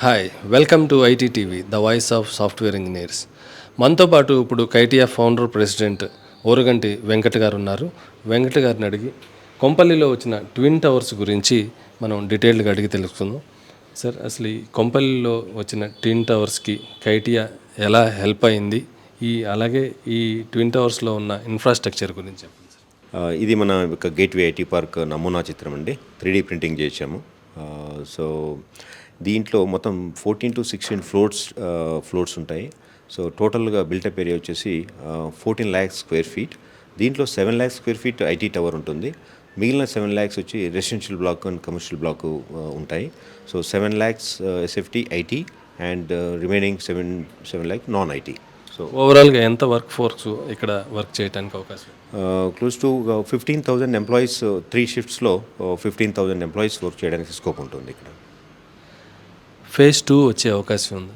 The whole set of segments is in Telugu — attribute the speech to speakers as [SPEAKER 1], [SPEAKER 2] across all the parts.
[SPEAKER 1] Hi welcome to ITTV the voice of software engineers. మనతో పాటు ఇప్పుడు కైటియా ఫౌండర్ ప్రెసిడెంట్ ఓరుగంటి వెంకట్ గారు ఉన్నారు. వెంకట్ గారిని అడిగి కొంపల్లిలో వచ్చిన ట్విన్ టవర్స్ గురించి మనం డీటెయిల్డ్గా అడిగి తెలుసుకుందాం. సార్, అసలు ఈ కొంపల్లిలో వచ్చిన ట్విన్ టవర్స్కి కైటియా ఎలా హెల్ప్ అయింది, అలాగే ఈ ట్విన్ టవర్స్లో ఉన్న ఇన్ఫ్రాస్ట్రక్చర్ గురించి చెప్పండి సార్.
[SPEAKER 2] ఇది మన ఒక గేట్వే ఐటీ పార్క్ నమూనా చిత్రం అండి. 3D ప్రింటింగ్ చేసాము. సో దీంట్లో మొత్తం 14 to 16 ఫ్లోర్స్ ఉంటాయి. సో టోటల్గా బిల్టప్ ఏరియా వచ్చేసి 14 lakhs square feet. దీంట్లో 7 lakhs square feet IT tower ఉంటుంది. మిగిలిన 7 lakhs వచ్చి residential block and commercial block ఉంటాయి. So 7 lakhs SFT IT and remaining 7 lakh non IT. So
[SPEAKER 1] ఓవరాల్గా ఎంత వర్క్ ఫోర్స్ ఇక్కడ వర్క్ చేయడానికి అవకాశం?
[SPEAKER 2] క్లోజ్ టు 15,000 ఎంప్లాయీస్ 3 షిఫ్ట్స్లో 15,000 ఎంప్లాయీస్ వర్క్ చేయడానికి స్కోప్ ఉంటుంది ఇక్కడ.
[SPEAKER 1] ఫేజ్ 2 వచ్చే అవకాశం ఉంది.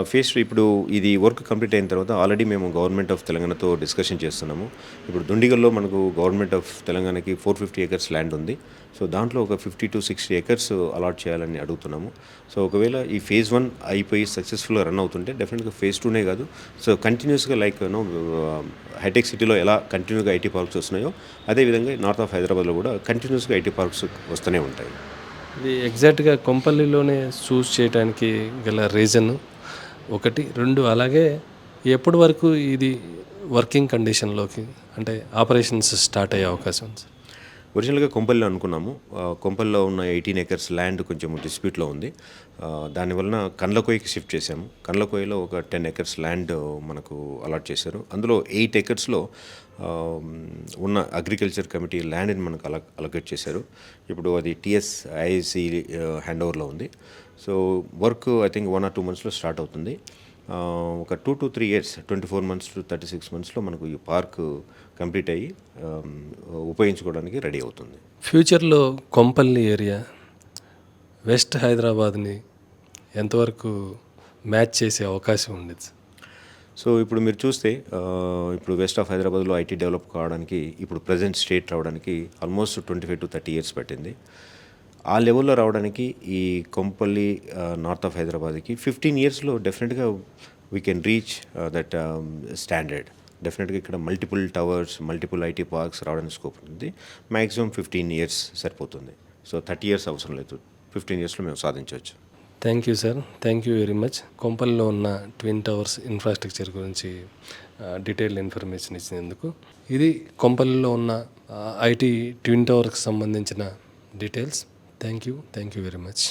[SPEAKER 2] ఫేజ్ 2 ఇప్పుడు ఇది వర్క్ కంప్లీట్ అయిన తర్వాత ఆల్రెడీ మేము గవర్నమెంట్ ఆఫ్ తెలంగాణతో డిస్కషన్ చేస్తున్నాము. ఇప్పుడు దుండిగల్లో మనకు గవర్నమెంట్ ఆఫ్ తెలంగాణకి 450 acres ల్యాండ్ ఉంది. సో దాంట్లో ఒక 50 to 60 acres అలాట్ చేయాలని అడుగుతున్నాము. సో ఒకవేళ ఈ ఫేజ్ 1 అయిపోయి సక్సెస్ఫుల్గా రన్ అవుతుంటే డెఫినెట్గా ఫేజ్ 2నే కాదు, సో కంటిన్యూస్గా లైక్ హైటెక్ సిటీలో ఎలా కంటిన్యూగా ఐటీ పార్క్స్ వస్తున్నాయో అదేవిధంగా నార్త్ ఆఫ్ హైదరాబాద్లో కూడా కంటిన్యూస్గా ఐటీ పార్క్స్ వస్తూనే ఉంటాయి.
[SPEAKER 1] ఇది ఎగ్జాక్ట్గా కొంపల్లిలోనే చూస్ చేయడానికి గల రీజన్ ఒకటి, 2 అలాగే ఎప్పటి వరకు ఇది వర్కింగ్ కండిషన్లోకి అంటే ఆపరేషన్స్ స్టార్ట్ అయ్యే అవకాశం ఉంది సార్?
[SPEAKER 2] ఒరిజినల్గా కొంపల్లిలో అనుకున్నాము. కొంపల్లిలో ఉన్న 18 acres ల్యాండ్ కొంచెం డిస్ప్యూట్లో ఉంది. దానివలన కండ్లకోయకి షిఫ్ట్ చేశాము. కండ్లకోయలో ఒక 10 acres ల్యాండ్ మనకు అలాట్ చేశారు. అందులో 8 acresలో ఉన్న అగ్రికల్చర్ కమిటీ ల్యాండ్ని మనకు అలొకేట్ చేశారు. ఇప్పుడు అది TSIC హ్యాండ్ ఓవర్లో ఉంది. So work I think 1 or 2 monthsలో స్టార్ట్ అవుతుంది. ఒక 2 to 3 years 24 months to 36 monthsలో మనకు ఈ పార్క్ కంప్లీట్ అయ్యి ఉపయోగించుకోవడానికి రెడీ అవుతుంది.
[SPEAKER 1] ఫ్యూచర్లో కొంపల్లి ఏరియా వెస్ట్ హైదరాబాద్ని ఎంతవరకు మ్యాచ్ చేసే అవకాశం ఉండేది సార్?
[SPEAKER 2] సో ఇప్పుడు మీరు చూస్తే ఇప్పుడు వెస్ట్ ఆఫ్ హైదరాబాద్లో ఐటీ డెవలప్ కావడానికి ఇప్పుడు ప్రజెంట్ స్టేట్ రావడానికి ఆల్మోస్ట్ 25 to 30 years పట్టింది. ఆ లెవెల్లో రావడానికి ఈ కొంపల్లి నార్త్ ఆఫ్ హైదరాబాద్కి 15 yearsలో డెఫినెట్గా we can reach that standard. డెఫినెట్గా ఇక్కడ multiple towers, multiple IT parks రావడానికి స్కోప్ ఉంటుంది. మ్యాక్సిమం 15 years సరిపోతుంది. సో 30 years అవసరం లేదు, 15 yearsలో మేము సాధించవచ్చు.
[SPEAKER 1] Thank you sir, thank you very much. కొంపల్లిలో ఉన్న ట్విన్ టవర్స్ ఇన్ఫ్రాస్ట్రక్చర్ గురించి డీటెయిల్డ్ ఇన్ఫర్మేషన్ ఇచ్చినందుకు. ఇది కొంపల్లిలో ఉన్న ఐటీ ట్విన్ టవర్కి సంబంధించిన details. Thank you very much.